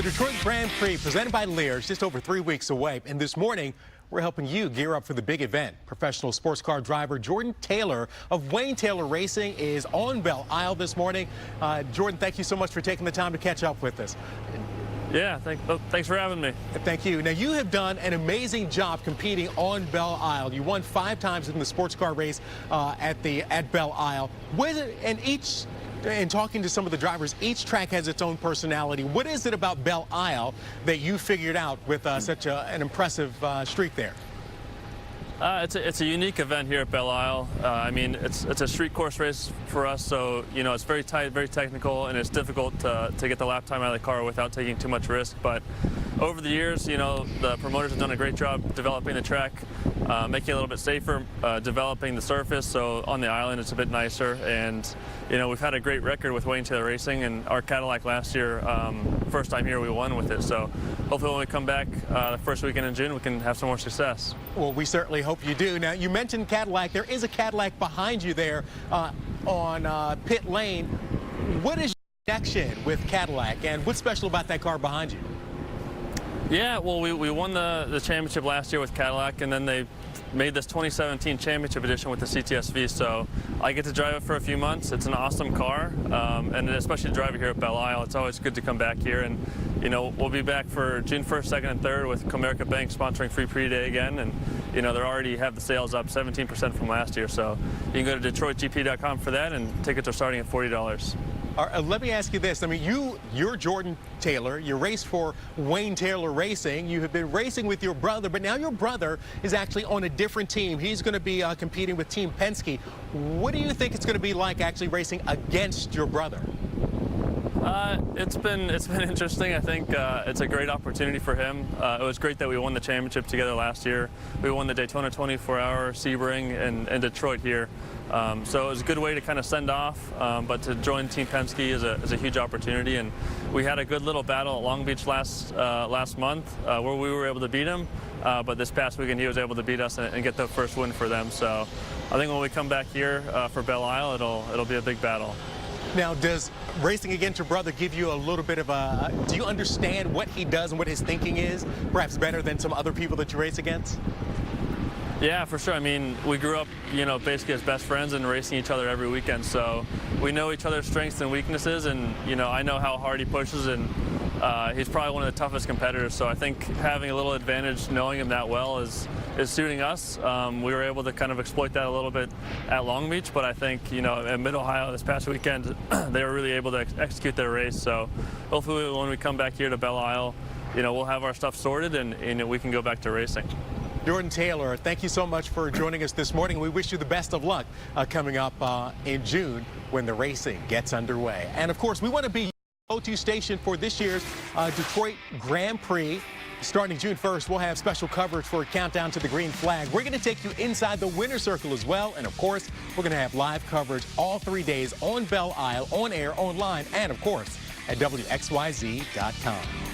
The Detroit Grand Prix, presented by Lear, is just over 3 weeks away. And this morning, we're helping you gear up for the big event. Professional sports car driver Jordan Taylor of Wayne Taylor Racing is on Belle Isle this morning. Jordan, thank you so much for taking the time to catch up with us. Yeah, thanks for having me. Thank you. Now, you have done an amazing job competing on Belle Isle. You won 5 times in the sports car race at Belle Isle. And talking to some of the drivers, each track has its own personality. What is it about Belle Isle that you figured out with such an impressive streak there? It's a unique event here at Belle Isle. I mean, it's a street course race for us, so you know it's very tight, very technical, and it's difficult to get the lap time out of the car without taking too much risk. But over the years, you know, the promoters have done a great job developing the track, making it a little bit safer, developing the surface. So on the island, it's a bit nicer, and you know we've had a great record with Wayne Taylor Racing, and our Cadillac last year, first time here, we won with it. So hopefully when we come back the first weekend in June, we can have some more success. Well, we certainly hope you do. Now, you mentioned Cadillac. There is a Cadillac behind you there on pit lane. What is your connection with Cadillac, and what's special about that car behind you? Yeah, well, we won the championship last year with Cadillac, and then they made this 2017 championship edition with the CTSV, so I get to drive it for a few months. It's an awesome car, and especially to drive it here at Belle Isle. It's always good to come back here, and you know we'll be back for June 1st, 2nd, and 3rd with Comerica Bank sponsoring Free Pre-Day again, and you know they already have the sales up 17% from last year, so you can go to DetroitGP.com for that, and tickets are starting at $40. Let me ask you this. I mean, you're Jordan Taylor. You race for Wayne Taylor Racing. You have been racing with your brother, but now your brother is actually on a different team. He's going to be competing with Team Penske. What do you think it's going to be like actually racing against your brother? It's been interesting. I think it's a great opportunity for him. It was great that we won the championship together last year. We won the Daytona 24-hour Sebring and Detroit here. So it was a good way to kind of send off, but to join Team Penske is a huge opportunity. And we had a good little battle at Long Beach last month where we were able to beat him. But this past weekend he was able to beat us and get the first win for them. So I think when we come back here for Belle Isle, it'll be a big battle. Now, does racing against your brother give you a little bit of do you understand what he does and what his thinking is, perhaps better than some other people that you race against? Yeah, for sure. I mean, we grew up, you know, basically as best friends and racing each other every weekend. So we know each other's strengths and weaknesses, and, you know, I know how hard he pushes, and he's probably one of the toughest competitors. So I think having a little advantage knowing him that well is suiting us. We were able to kind of exploit that a little bit at Long Beach, but I think, you know, in Mid-Ohio this past weekend, they were really able to execute their race. So hopefully when we come back here to Belle Isle, you know, we'll have our stuff sorted and we can go back to racing. Jordan Taylor, thank you so much for joining us this morning. We wish you the best of luck coming up in June when the racing gets underway. And of course, we want to be your go-to station for this year's Detroit Grand Prix. Starting June 1st, we'll have special coverage for a countdown to the green flag. We're going to take you inside the winner's circle as well. And of course, we're going to have live coverage all 3 days on Belle Isle, on air, online, and of course, at WXYZ.com.